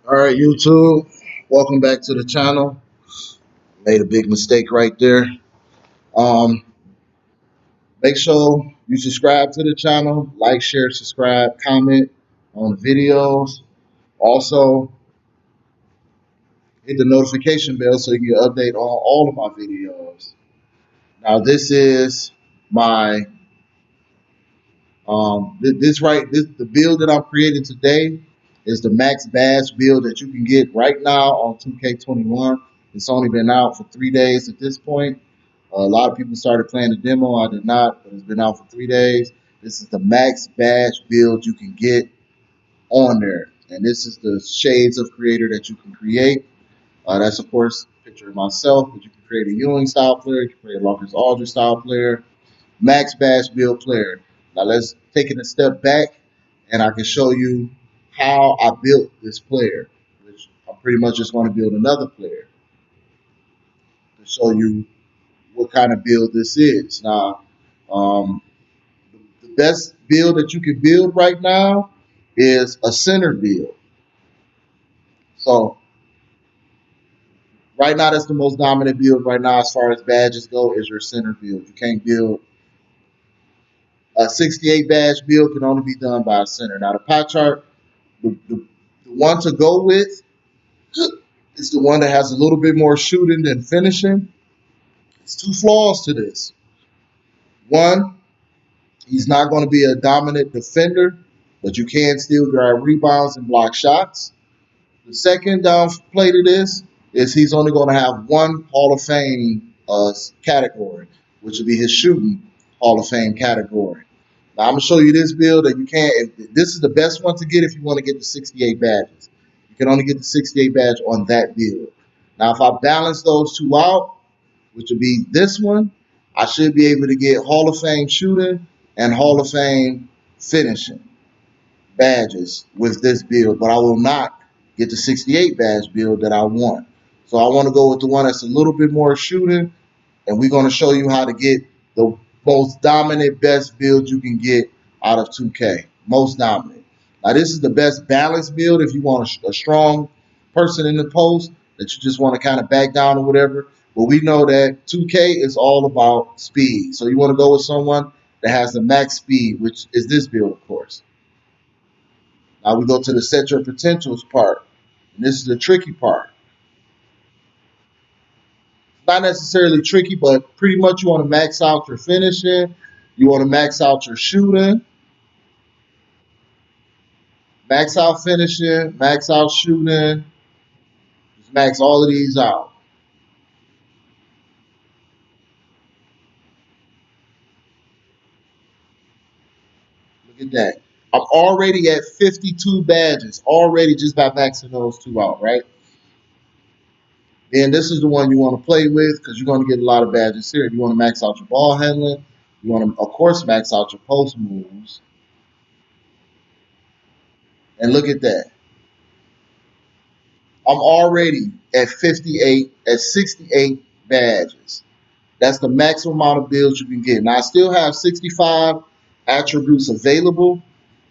All right, YouTube, welcome back to the channel. Made a big mistake right there. Um, Make sure you subscribe to the channel, like, share, subscribe, comment on the videos. Also, hit the notification bell so you can get an update on all of my videos. Now, this is my the build that I'm creating today is the max badge build that you can get right now on 2K21. It's only been out for 3 days at this point. A lot of people started playing the demo. I did not, but it's been out for 3 days. This is the max badge build you can get on there. And this is the shades of creator that you can create. That's, of course, a picture of myself, but you can create a Ewing style player. You can create a Marcus Aldridge style player. Max badge build player. Now let's take it a step back and I can show you how I built this player, which I'm pretty much just going to build another player to show you what kind of build this is. Now, um, the best build that you can build right now is a center build. So right now, that's the most dominant build right now as far as badges go is your center build. You can't build a 68 badge build can only be done by a center. Now the pie chart, the one to go with is the one that has a little bit more shooting than finishing. It's two flaws to this. One, he's not going to be a dominant defender, but you can still grab rebounds and block shots. The second downplay to this is he's only going to have one Hall of Fame category, which will be his shooting Hall of Fame category. Now I'm gonna show you this build that you can't. This is the best one to get if you want to get the 68 badges. You can only get the 68 badge on that build. Now if I balance those two out, which would be this one, I should be able to get Hall of Fame shooting and Hall of Fame finishing badges with this build, but I will not get the 68 badge build that I want. So I want to go with the one that's a little bit more shooting, and we're going to show you how to get the most dominant, best build you can get out of 2K. Most dominant. Now, this is the best balanced build if you want a strong person in the post that you just want to kind of back down or whatever. But we know that 2K is all about speed. So you want to go with someone that has the max speed, which is this build, of course. Now we go to the set your potentials part. And this is the tricky part. Not necessarily tricky, but pretty much you want to max out your finishing. You want to max out your shooting. Max out finishing. Max out shooting. Just max all of these out. Look at that. I'm already at 52 badges. Already just by maxing those two out, right? Then this is the one you want to play with because you're going to get a lot of badges here. You want to max out your ball handling. You want to, of course, max out your post moves. And look at that. I'm already at 58, at 68 badges. That's the maximum amount of builds you can get. Now, I still have 65 attributes available.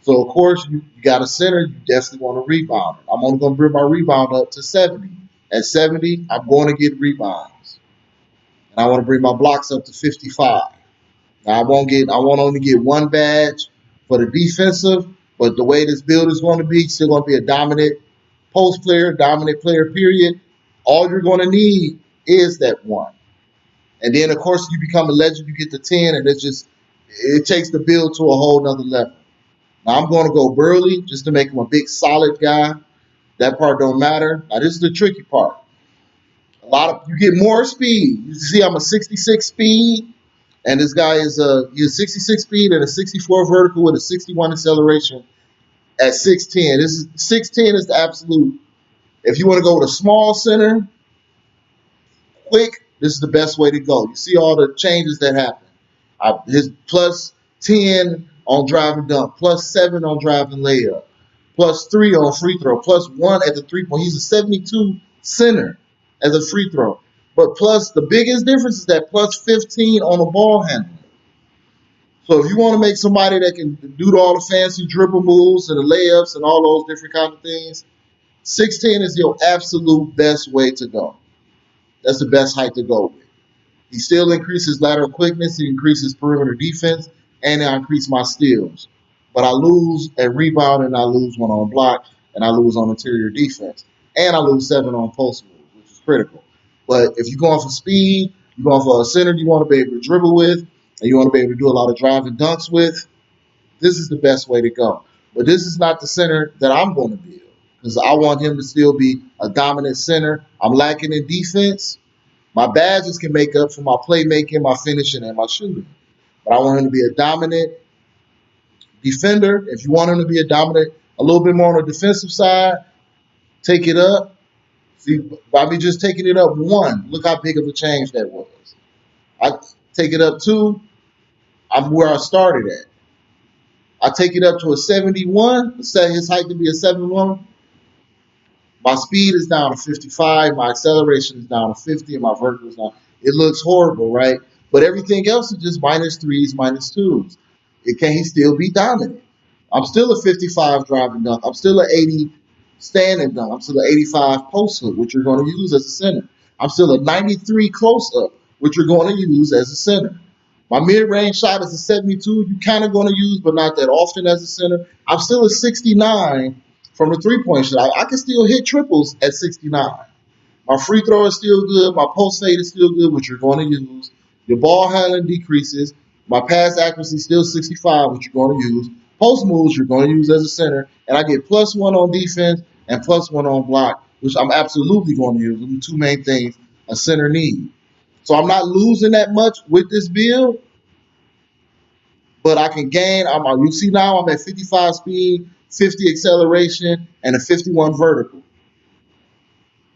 So, of course, you got a center, you definitely want to rebound. I'm only going to bring my rebound up to 70. At 70, I'm going to get rebounds. And I want to bring my blocks up to 55. Now, I won't only get one badge for the defensive, but the way this build is going to be, still going to be a dominant post player, dominant player, period. All you're going to need is that one. And then, of course, you become a legend, you get the 10, and it takes the build to a whole nother level. Now, I'm going to go Burley just to make him a big, solid guy. That part don't matter. Now, this is the tricky part. You get more speed. You see, I'm a 66 speed, and this guy is he's 66 speed and a 64 vertical with a 61 acceleration at 6'10". This is 6'10" is the absolute. If you want to go with a small center, quick, this is the best way to go. You see all the changes that happen. His plus 10 on drive and dunk, plus 7 on drive and layup, plus 3 on free throw, plus 1 at the 3-point. He's a 72 center as a free throw. But plus, the biggest difference is that plus 15 on the ball handling. So if you want to make somebody that can do all the fancy dribble moves and the layups and all those different kind of things, 6'10" is your absolute best way to go. That's the best height to go with. He still increases lateral quickness, he increases perimeter defense, and I increase my steals. But I lose at rebound, and I lose one on block, and I lose on interior defense. And I lose 7 on post moves, which is critical. But if you're going for speed, you're going for a center you want to be able to dribble with, and you want to be able to do a lot of driving dunks with, this is the best way to go. But this is not the center that I'm going to build because I want him to still be a dominant center. I'm lacking in defense. My badges can make up for my playmaking, my finishing, and my shooting. But I want him to be a dominant defender. If you want him to be a dominant, a little bit more on the defensive side, take it up. See, by me just taking it up one, look how big of a change that was. I take it up two, I'm where I started at. I take it up to a 71, set his height to be a 71. My speed is down to 55, my acceleration is down to 50, and my vertical is down. It looks horrible, right? But everything else is just minus threes, minus twos. Can he still be dominant? I'm still a 55 driving dunk. I'm still an 80 standing dunk. I'm still an 85 post hook, which you're going to use as a center. I'm still a 93 close up, which you're going to use as a center. My mid range shot is a 72. You're kind of going to use, but not that often as a center. I'm still a 69 from the 3 point shot. I can still hit triples at 69. My free throw is still good. My post fade is still good, which you're going to use. Your ball handling decreases. My pass accuracy is still 65, which you're going to use. Post moves you're going to use as a center, and I get +1 on defense and +1 on block, which I'm absolutely going to use. Those are the two main things a center needs. So I'm not losing that much with this build, but I can gain. You see now I'm at 55 speed, 50 acceleration, and a 51 vertical.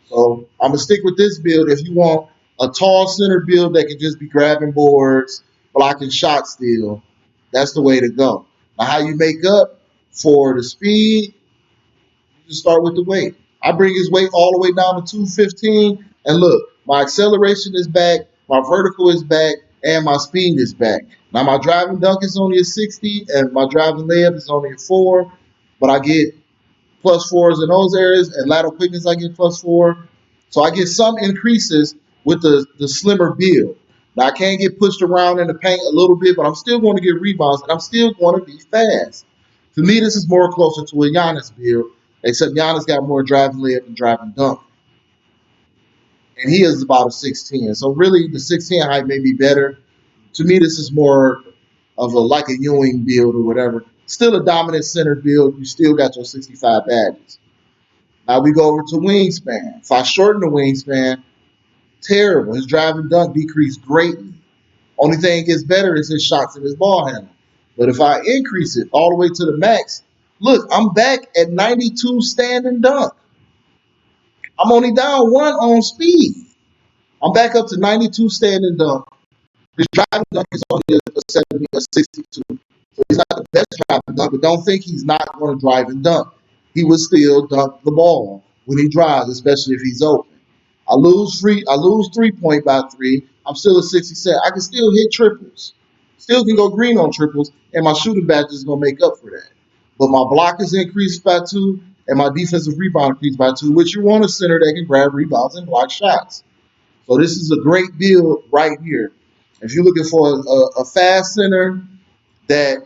So I'm gonna stick with this build. If you want a tall center build that can just be grabbing boards, blocking shots still, that's the way to go. Now how you make up for the speed, you just start with the weight. I bring his weight all the way down to 215, and look, my acceleration is back, my vertical is back, and my speed is back. Now my driving dunk is only a 60, and my driving layup is only a 4, but I get +4s in those areas, and lateral quickness I get +4. So I get some increases with the slimmer build. Now I can't get pushed around in the paint a little bit, but I'm still going to get rebounds, and I'm still going to be fast. To me, this is more closer to a Giannis build, except Giannis got more driving layup and driving dunk, and he is about a 6'10". So really, the 6'10" height may be better. To me, this is more of a like a Ewing build or whatever. Still a dominant center build. You still got your 65 badges. Now we go over to wingspan. If I shorten the wingspan, terrible. His driving dunk decreased greatly. Only thing gets better is his shots and his ball handling. But if I increase it all the way to the max, look, I'm back at 92 standing dunk. I'm only down one on speed. I'm back up to 92 standing dunk. His driving dunk is only a 70, a 62. So he's not the best driving dunk, but don't think he's not going to drive and dunk. He would still dunk the ball when he drives, especially if he's open. I lose 3 point by three. I'm still a 67. I can still hit triples. Still can go green on triples, and my shooting badge is gonna make up for that. But my block is increased by 2, and my defensive rebound increased by 2, which you want a center that can grab rebounds and block shots. So this is a great build right here. If you're looking for a fast center that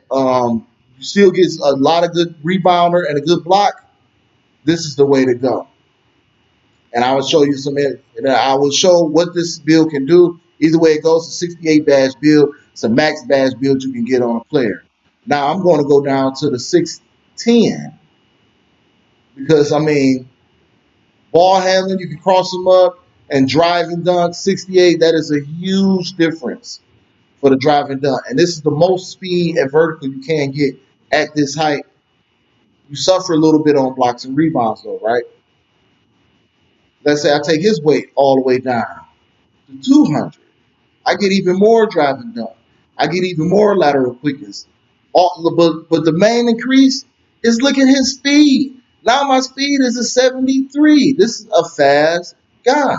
still gets a lot of good rebounder and a good block, this is the way to go. And I will show you and I will show what this build can do. Either way it goes, a 68 badge build. It's a max badge build you can get on a player. Now I'm going to go down to the 610 because ball handling, you can cross them up and drive and dunk. 68, that is a huge difference for the drive and dunk. And this is the most speed and vertical you can get at this height. You suffer a little bit on blocks and rebounds though, right? Let's say I take his weight all the way down to 200. I get even more driving done. I get even more lateral quickness. But the main increase is look at his speed. Now my speed is a 73. This is a fast guy.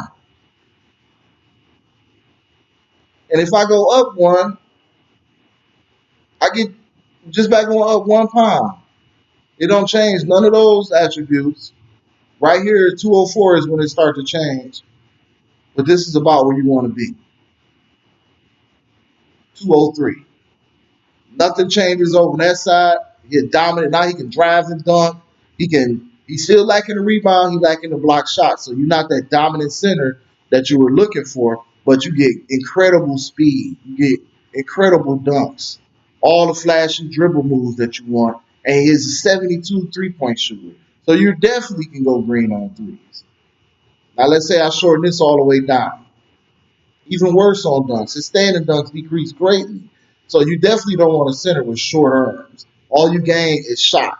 And if I go up one, I get just by going up 1 pound. It don't change none of those attributes. Right here, 204 is when it starts to change. But this is about where you want to be. 203. Nothing changes over that side. He's dominant. Now he can drive and dunk. He's still lacking the rebound, he's lacking the block shot. So you're not that dominant center that you were looking for, but you get incredible speed. You get incredible dunks. All the flashy dribble moves that you want. And he's a 72 3-point shooter. So you definitely can go green on threes. Now let's say I shorten this all the way down. Even worse on dunks. His standing dunks decrease greatly. So you definitely don't want a center with short arms. All you gain is shot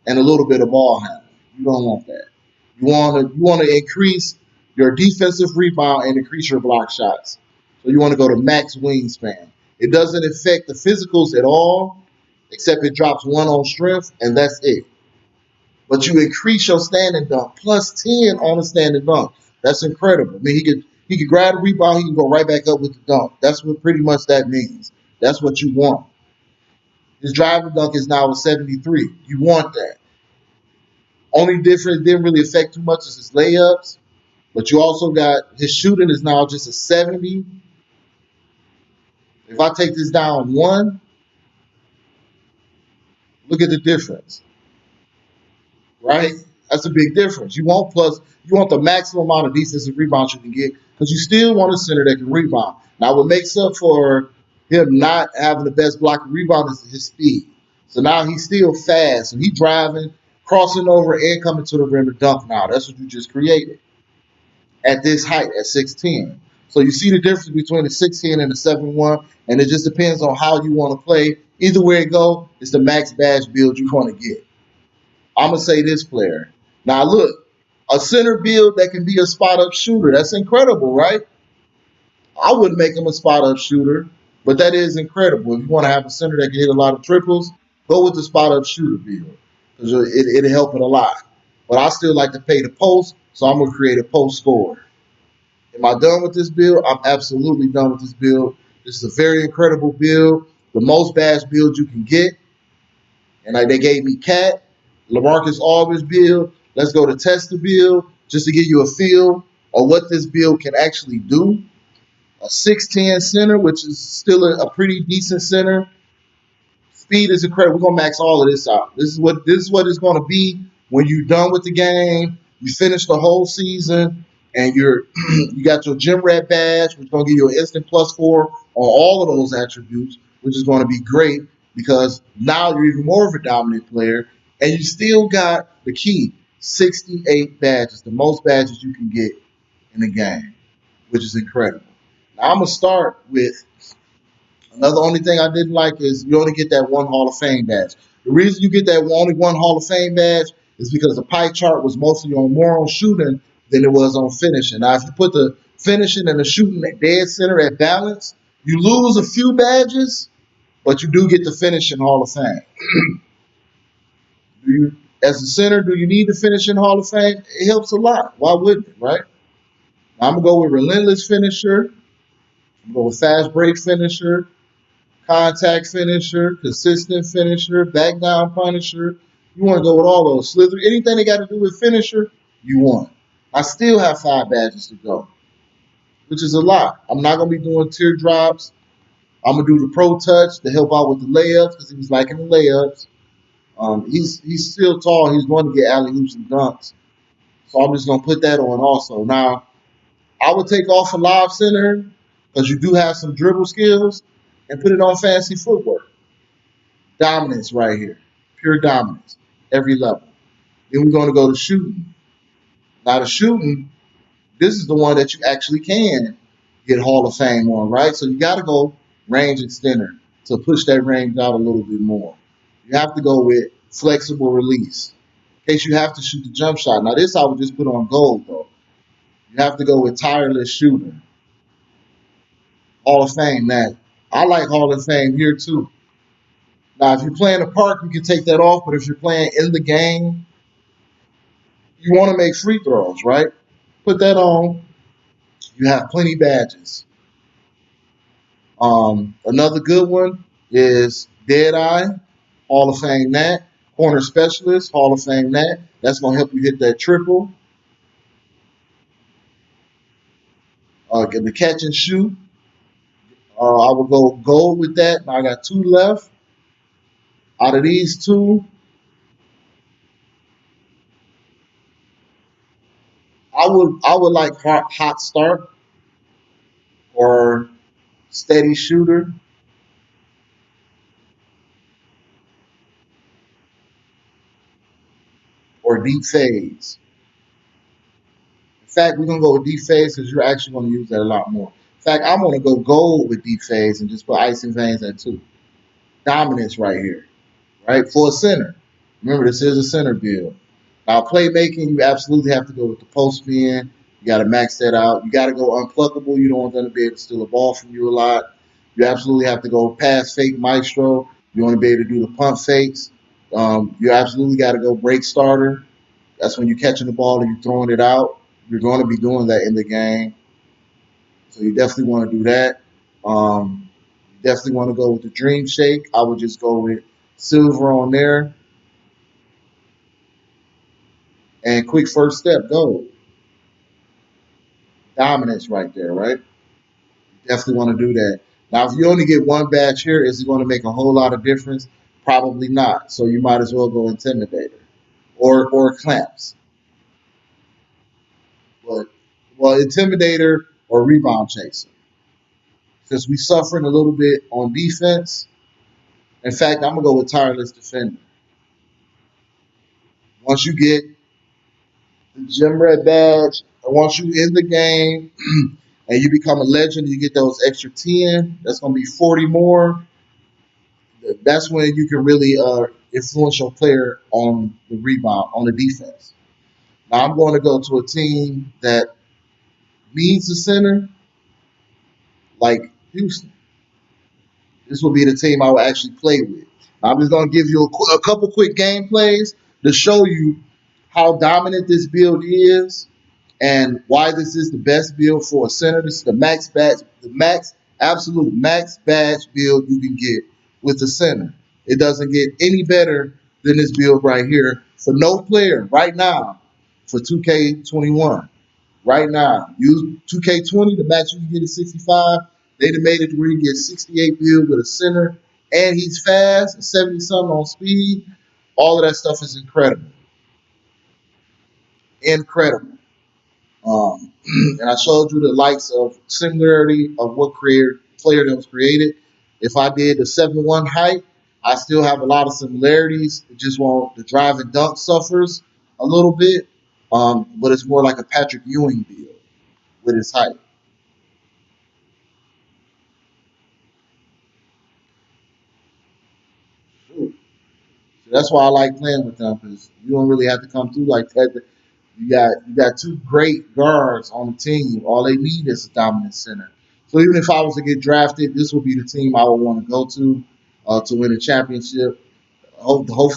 and a little bit of ball handling. You don't want that. You want to increase your defensive rebound and increase your block shots. So you want to go to max wingspan. It doesn't affect the physicals at all, except it drops one on strength, and that's it. But you increase your standing dunk plus 10 on a standing dunk. That's incredible. I mean, he could grab a rebound, he can go right back up with the dunk. That's what pretty much that means. That's what you want. His driving dunk is now a 73. You want that. Only difference didn't really affect too much is his layups, but you also got his shooting is now just a 70. If I take this down one, look at the difference. Right? That's a big difference. You want the maximum amount of defensive rebounds you can get because you still want a center that can rebound. Now, what makes up for him not having the best block and rebound is his speed. So now he's still fast. So he's driving, crossing over, and coming to the rim to dunk now. That's what you just created at this height, at 6'10". So you see the difference between the 6'10 and the 7'1", and it just depends on how you want to play. Either way it go, it's the max badge build you want to get. I'm gonna say this player. Now look, a center build that can be a spot up shooter. That's incredible, right? I wouldn't make him a spot up shooter, but that is incredible. If you want to have a center that can hit a lot of triples, go with the spot up shooter build because it'll help it a lot. But I still like to pay the post, so I'm gonna create a post scorer. Am I done with this build? I'm absolutely done with this build. This is a very incredible build, the most badge build you can get. And like they gave me Cat, LaMarcus Aldridge build. Let's go to test the build just to give you a feel of what this build can actually do. A 6'10 center, which is still a pretty decent center. Speed is incredible. We're gonna max all of this out. This is what it's gonna be when you're done with the game. You finish the whole season, and you got your gym rat badge, which is gonna give you an instant +4 on all of those attributes, which is gonna be great because now you're even more of a dominant player, and you still got the key 68 badges, the most badges you can get in the game, which is incredible. Now I'm gonna start with another only thing I didn't like is you only get that one Hall of Fame badge. The reason you get that only one Hall of Fame badge is because the pie chart was mostly on more on shooting than it was on finishing. Now, if you put the finishing and the shooting at dead center at balance, you lose a few badges, but you do get the finishing Hall of Fame. Do you, as a center, do you need the finishing Hall of Fame? It helps a lot. Why wouldn't it, right? I'm gonna go with relentless finisher. I'm gonna go with fast break finisher. Contact finisher, consistent finisher, back down punisher. You want to go with all those. Slither, anything they got to do with finisher, you want. I still have 5 badges to go, which is a lot. I'm not going to be doing teardrops. I'm going to do the pro touch to help out with the layups because he was liking the layups. He's still tall. He's going to get alley hoops and dunks. So I'm just going to put that on also. Now, I would take off a live center because you do have some dribble skills and put it on fancy footwork. Dominance right here. Pure dominance. Every level. Then we're going to go to shooting. Now the shooting, this is the one that you actually can get Hall of Fame on, right? So you got to go range extender to push that range out a little bit more. You have to go with flexible release in case you have to shoot the jump shot. Now this I would just put on gold though. You have to go with tireless shooter. Hall of Fame. That I like Hall of Fame here too. Now if you're playing a park, you can take that off, but if you're playing in the game, you want to make free throws, right? Put that on. You have plenty badges. Another good one is Dead Eye, Hall of Fame that. Corner Specialist, Hall of Fame that. That's going to help you hit that triple. The catch and shoot, I will go gold with that. Now I got two left. Out of these two, I would like hot start or steady shooter or deep phase. In fact, we're gonna go with deep phase because you're actually gonna use that a lot more. In fact, I'm gonna go gold with deep phase and just put icing veins at two. Dominance right here, right? For a center. Remember, this is a center build. Now, playmaking, you absolutely have to go with the post spin. You got to max that out. You got to go unpluckable. You don't want them to be able to steal a ball from you a lot. You absolutely have to go pass fake maestro. You want to be able to do the pump fakes. You absolutely got to go break starter. That's when you're catching the ball and you're throwing it out. You're going to be doing that in the game. So you definitely want to do that. Definitely want to go with the dream shake. I would just go with silver on there and quick first step gold. Dominance right there, right? Definitely want to do that. Now, if you only get one badge here, is it going to make a whole lot of difference? Probably not. So you might as well go Intimidator or Clamps. But well, Intimidator or Rebound Chaser. Because we suffering a little bit on defense. In fact, I'm gonna go with Tireless Defender. Once you get the Gem Red badge, and once you in the game and you become a legend, you get those extra 10. That's gonna be 40 more. That's when you can really influence your player on the rebound, on the defense. Now I'm going to go to a team that needs a center, like Houston. This will be the team I will actually play with. I'm just going to give you a couple quick gameplays to show you how dominant this build is and why this is the best build for a center. This is the absolute max badge build you can get with the center. It doesn't get any better than this build right here for no player right now for 2K21. Right now, use 2K20, the max you can get is 65. They done made it to where you get 68 build with a center, and he's fast, 70 something on speed. All of that stuff is incredible. Incredible. Um, and I showed you the likes of similarity of what player that was created. If I did the 7-1 height, I still have a lot of similarities. It just won't the drive and dunk suffers a little bit. But it's more like a Patrick Ewing build with his height. Shoot. So that's why I like playing with them because you don't really have to come through like that. You got two great guards on the team. All they need is a dominant center. So even if I was to get drafted, this would be the team I would want to go to win a championship. Hope, hope,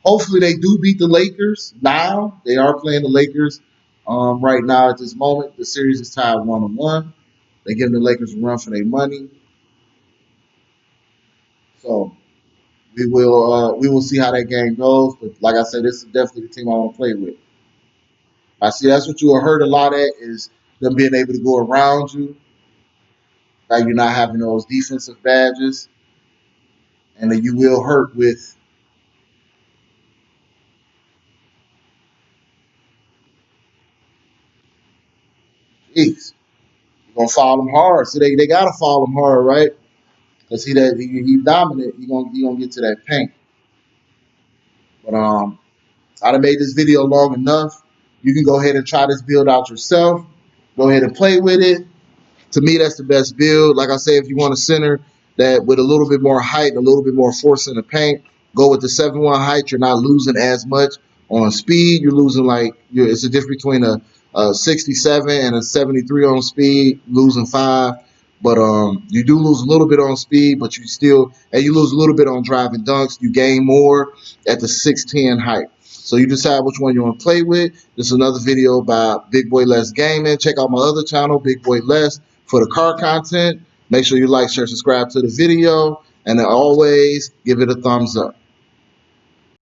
hopefully they do beat the Lakers. Now they are playing the Lakers right now at this moment. The series is tied 1-1. They give the Lakers a run for their money. So we will see how that game goes. But like I said, this is definitely the team I want to play with. I see that's what you will hurt a lot at is them being able to go around you. Like you're not having those defensive badges, and then you will hurt with East. You're gonna foul them hard, so they gotta foul him hard, right? Because he dominant. He gonna get to that paint. But I done made this video long enough. You can go ahead and try this build out yourself. Go ahead and play with it. To me, that's the best build. Like I say, if you want a center that with a little bit more height, a little bit more force in the paint, go with the 7-1 height. You're not losing as much on speed. You're losing it's a difference between a 67 and a 73 on speed, losing 5. But you do lose a little bit on speed, but you lose a little bit on driving dunks. You gain more at the 6'10 height. So you decide which one you want to play with. This is another video by Big Boy Less Gaming. Check out my other channel, Big Boy Less, for the car content. Make sure you like, share, subscribe to the video, and always give it a thumbs up.